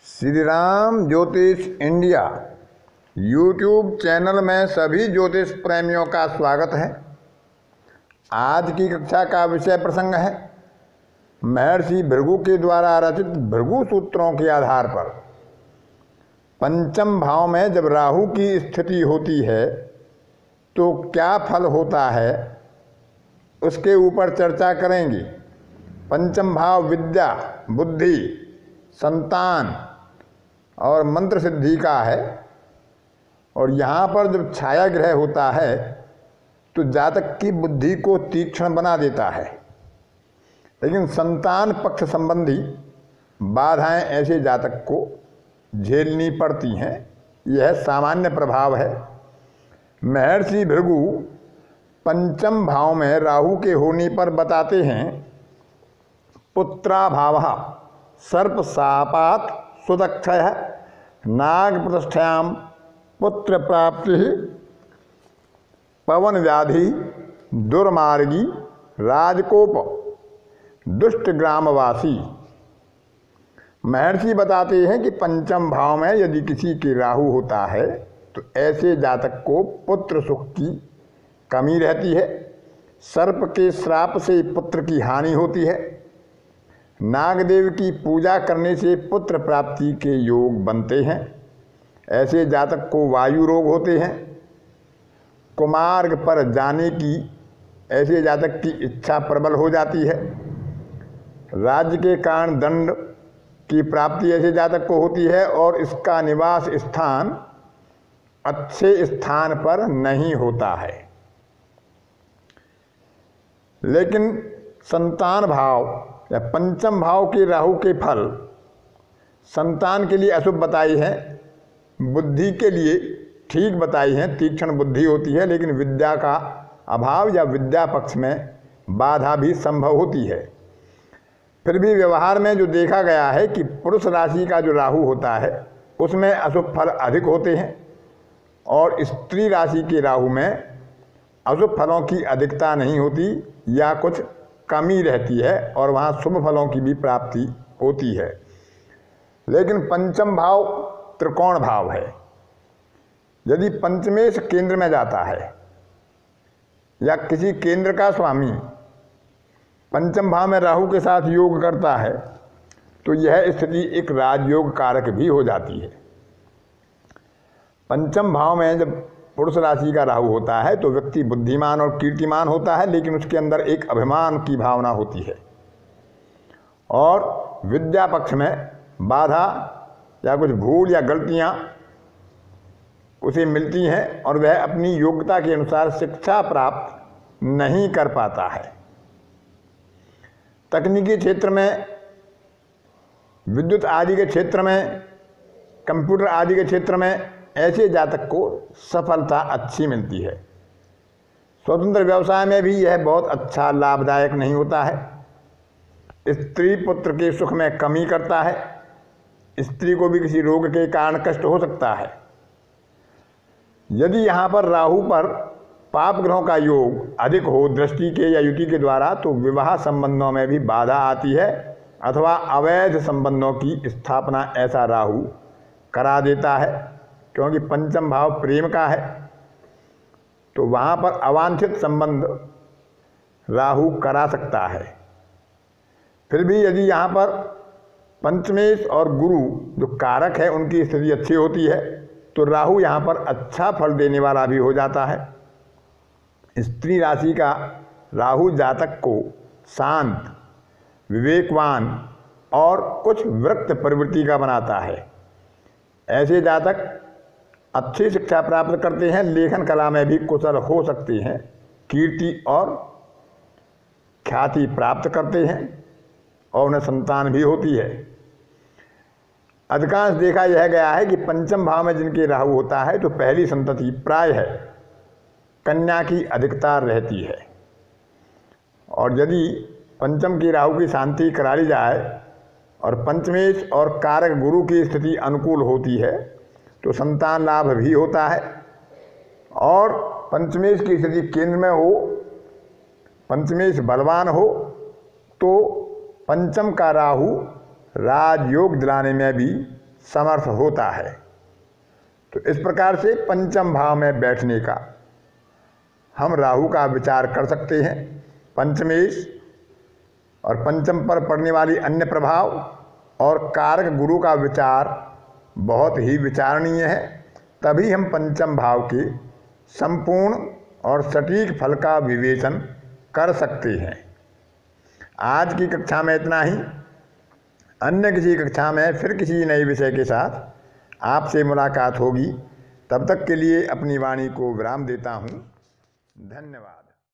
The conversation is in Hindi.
श्री राम ज्योतिष इंडिया यूट्यूब चैनल में सभी ज्योतिष प्रेमियों का स्वागत है। आज की कक्षा का विषय प्रसंग है महर्षि भृगु के द्वारा रचित भृगु सूत्रों के आधार पर पंचम भाव में जब राहु की स्थिति होती है तो क्या फल होता है, उसके ऊपर चर्चा करेंगे। पंचम भाव विद्या, बुद्धि, संतान और मंत्र सिद्धि का है और यहाँ पर जब छाया ग्रह होता है तो जातक की बुद्धि को तीक्ष्ण बना देता है, लेकिन संतान पक्ष संबंधी बाधाएं ऐसे जातक को झेलनी पड़ती हैं। यह सामान्य प्रभाव है। महर्षि भृगु पंचम भाव में राहु के होने पर बताते हैं पुत्राभावः सर्प शापात् सुदक्षय नाग प्रतिष्ठायां पुत्र प्राप्ति पवन व्याधि दुर्मार्गी राजकोप दुष्ट ग्रामवासी। महर्षि बताते हैं कि पंचम भाव में यदि किसी के राहु होता है तो ऐसे जातक को पुत्र सुख की कमी रहती है, सर्प के श्राप से पुत्र की हानि होती है, नागदेव की पूजा करने से पुत्र प्राप्ति के योग बनते हैं, ऐसे जातक को वायु रोग होते हैं, कुमार्ग पर जाने की ऐसे जातक की इच्छा प्रबल हो जाती है, राज्य के कारण दंड की प्राप्ति ऐसे जातक को होती है और इसका निवास स्थान अच्छे स्थान पर नहीं होता है। लेकिन संतान भाव या पंचम भाव के राहु के फल संतान के लिए अशुभ बताई है, बुद्धि के लिए ठीक बताई है, तीक्ष्ण बुद्धि होती है, लेकिन विद्या का अभाव या विद्या पक्ष में बाधा भी संभव होती है। फिर भी व्यवहार में जो देखा गया है कि पुरुष राशि का जो राहु होता है उसमें अशुभ फल अधिक होते हैं और स्त्री राशि के राहु में अशुभ फलों की अधिकता नहीं होती या कुछ कमी रहती है और वहाँ शुभ फलों की भी प्राप्ति होती है। लेकिन पंचम भाव त्रिकोण भाव है। यदि पंचमेश केंद्र में जाता है या किसी केंद्र का स्वामी पंचम भाव में राहु के साथ योग करता है तो यह स्थिति एक राजयोग कारक भी हो जाती है। पंचम भाव में जब पुरुष राशि का राहु होता है तो व्यक्ति बुद्धिमान और कीर्तिमान होता है, लेकिन उसके अंदर एक अभिमान की भावना होती है और विद्या पक्ष में बाधा या कुछ भूल या गलतियां उसे मिलती हैं और वह अपनी योग्यता के अनुसार शिक्षा प्राप्त नहीं कर पाता है। तकनीकी क्षेत्र में, विद्युत आदि के क्षेत्र में, कंप्यूटर आदि के क्षेत्र में ऐसे जातक को सफलता अच्छी मिलती है। स्वतंत्र व्यवसाय में भी यह बहुत अच्छा लाभदायक नहीं होता है। स्त्री पुत्र के सुख में कमी करता है, स्त्री को भी किसी रोग के कारण कष्ट हो सकता है। यदि यहाँ पर राहु पर पाप ग्रहों का योग अधिक हो दृष्टि के या युति के द्वारा तो विवाह संबंधों में भी बाधा आती है अथवा अवैध संबंधों की स्थापना ऐसा राहु करा देता है, क्योंकि पंचम भाव प्रेम का है तो वहाँ पर अवांछित संबंध राहु करा सकता है। फिर भी यदि यहाँ पर पंचमेश और गुरु जो कारक है उनकी स्थिति अच्छी होती है तो राहु यहाँ पर अच्छा फल देने वाला भी हो जाता है। स्त्री राशि का राहु जातक को शांत, विवेकवान और कुछ विरक्त प्रवृत्ति का बनाता है। ऐसे जातक अच्छी शिक्षा प्राप्त करते हैं, लेखन कला में भी कुशल हो सकते हैं, कीर्ति और ख्याति प्राप्त करते हैं और उन्हें संतान भी होती है। अधिकांश देखा यह गया है कि पंचम भाव में जिनके राहु होता है तो पहली संतति प्राय है कन्या की अधिकता रहती है और यदि पंचम की राहु की शांति करा ली जाए और पंचमेश और कारक गुरु की स्थिति अनुकूल होती है तो संतान लाभ भी होता है। और पंचमेश की स्थिति केंद्र में हो, पंचमेश बलवान हो तो पंचम का राहु राजयोग दिलाने में भी समर्थ होता है। तो इस प्रकार से पंचम भाव में बैठने का हम राहु का विचार कर सकते हैं। पंचमेश और पंचम पर पड़ने वाली अन्य प्रभाव और कारक गुरु का विचार बहुत ही विचारणीय है। तभी हम पंचम भाव के संपूर्ण और सटीक फल का विवेचन कर सकते हैं। आज की कक्षा में इतना ही। अन्य किसी कक्षा में फिर किसी नए विषय के साथ आपसे मुलाकात होगी। तब तक के लिए अपनी वाणी को विराम देता हूँ। धन्यवाद।